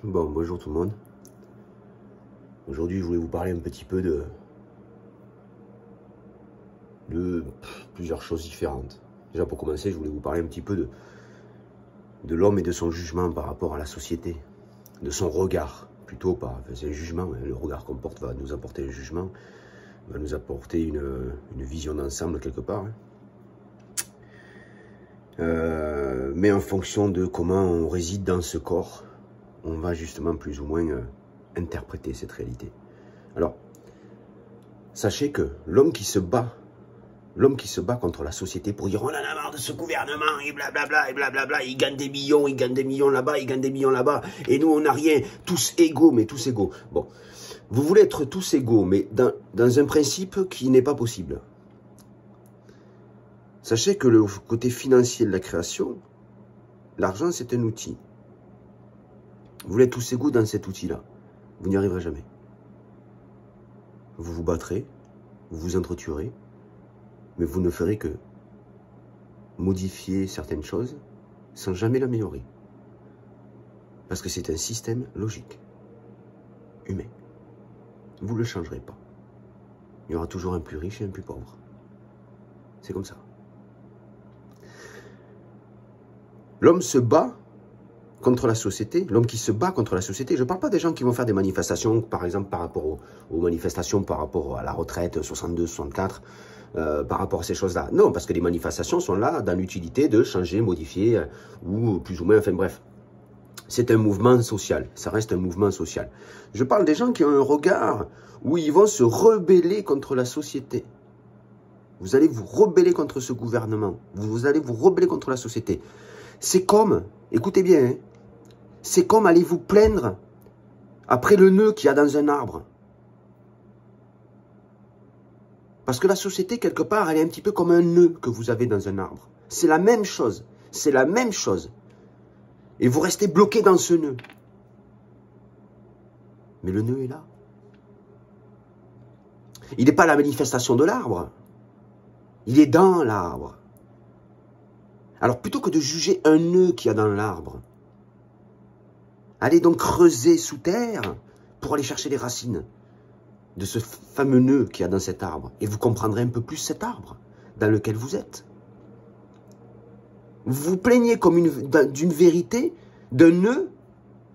Bon, bonjour tout le monde. Aujourd'hui, je voulais vous parler un petit peu de plusieurs choses différentes. Déjà, pour commencer, je voulais vous parler un petit peu de l'homme et de son jugement par rapport à la société. De son regard, plutôt pas. Enfin, c'est un jugement, hein. Le regard qu'on porte va nous apporter un jugement, va nous apporter une vision d'ensemble quelque part. Hein. Mais en fonction de comment on réside dans ce corps, on va justement plus ou moins interpréter cette réalité. Alors, sachez que l'homme qui se bat contre la société pour dire on en a marre de ce gouvernement et blablabla, il gagne des millions là-bas, il gagne des millions là-bas, et nous on n'a rien, tous égaux, mais tous égaux. Bon, vous voulez être tous égaux, mais dans un principe qui n'est pas possible. Sachez que le côté financier de la création, l'argent c'est un outil. Vous voulez être tous égaux dans cet outil-là, vous n'y arriverez jamais. Vous vous battrez, vous vous entretuerez, mais vous ne ferez que modifier certaines choses sans jamais l'améliorer. Parce que c'est un système logique, humain. Vous ne le changerez pas. Il y aura toujours un plus riche et un plus pauvre. C'est comme ça. L'homme se bat contre la société, l'homme qui se bat contre la société. Je ne parle pas des gens qui vont faire des manifestations, par exemple, par rapport aux manifestations, par rapport à la retraite, 62, 64, par rapport à ces choses-là. Non, parce que les manifestations sont là dans l'utilité de changer, modifier, ou plus ou moins, enfin bref. C'est un mouvement social, ça reste un mouvement social. Je parle des gens qui ont un regard où ils vont se rebeller contre la société. Vous allez vous rebeller contre ce gouvernement, vous allez vous rebeller contre la société. C'est comme, écoutez bien, hein, c'est comme aller vous plaindre après le nœud qu'il y a dans un arbre. Parce que la société, quelque part, elle est un petit peu comme un nœud que vous avez dans un arbre. C'est la même chose. C'est la même chose. Et vous restez bloqué dans ce nœud. Mais le nœud est là. Il n'est pas à la manifestation de l'arbre. Il est dans l'arbre. Alors, plutôt que de juger un nœud qu'il y a dans l'arbre, allez donc creuser sous terre pour aller chercher les racines de ce fameux nœud qu'il y a dans cet arbre. Et vous comprendrez un peu plus cet arbre dans lequel vous êtes. Vous vous plaignez comme d'une vérité, d'un nœud,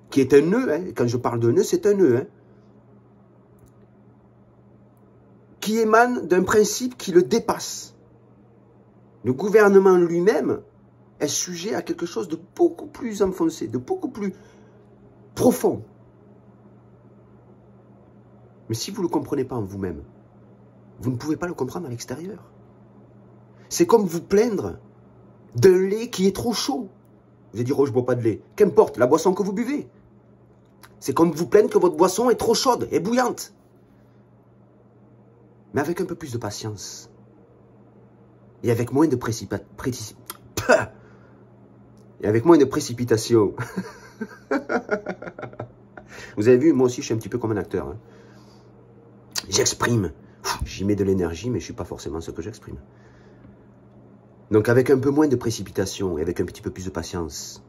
qui est un nœud, hein. Quand je parle de nœud, c'est un nœud, hein, qui émane d'un principe qui le dépasse. Le gouvernement lui-même est sujet à quelque chose de beaucoup plus enfoncé, de beaucoup plus profond. Mais si vous ne le comprenez pas en vous-même, vous ne pouvez pas le comprendre à l'extérieur. C'est comme vous plaindre d'un lait qui est trop chaud. Vous allez dire, oh, je ne bois pas de lait. Qu'importe, la boisson que vous buvez. C'est comme vous plaindre que votre boisson est trop chaude et bouillante. Mais avec un peu plus de patience. Et avec moins de précipitation. Vous avez vu, moi aussi, je suis un petit peu comme un acteur. Hein. J'exprime. J'y mets de l'énergie, mais je ne suis pas forcément ce que j'exprime. Donc, avec un peu moins de précipitation et avec un petit peu plus de patience,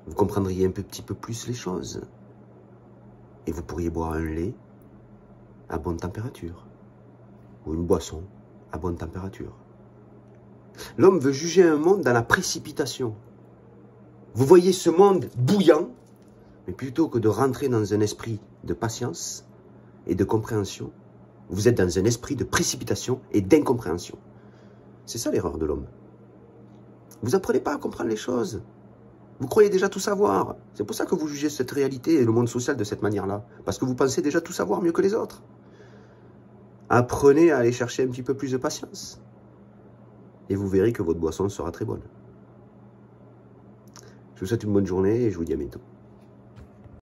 vous comprendriez un petit peu plus les choses. Et vous pourriez boire un lait à bonne température. Ou une boisson à bonne température. L'homme veut juger un monde dans la précipitation. Vous voyez ce monde bouillant, mais plutôt que de rentrer dans un esprit de patience et de compréhension, vous êtes dans un esprit de précipitation et d'incompréhension. C'est ça l'erreur de l'homme. Vous n'apprenez pas à comprendre les choses. Vous croyez déjà tout savoir. C'est pour ça que vous jugez cette réalité et le monde social de cette manière-là. Parce que vous pensez déjà tout savoir mieux que les autres. Apprenez à aller chercher un petit peu plus de patience. Et vous verrez que votre boisson sera très bonne. Je vous souhaite une bonne journée et je vous dis à bientôt.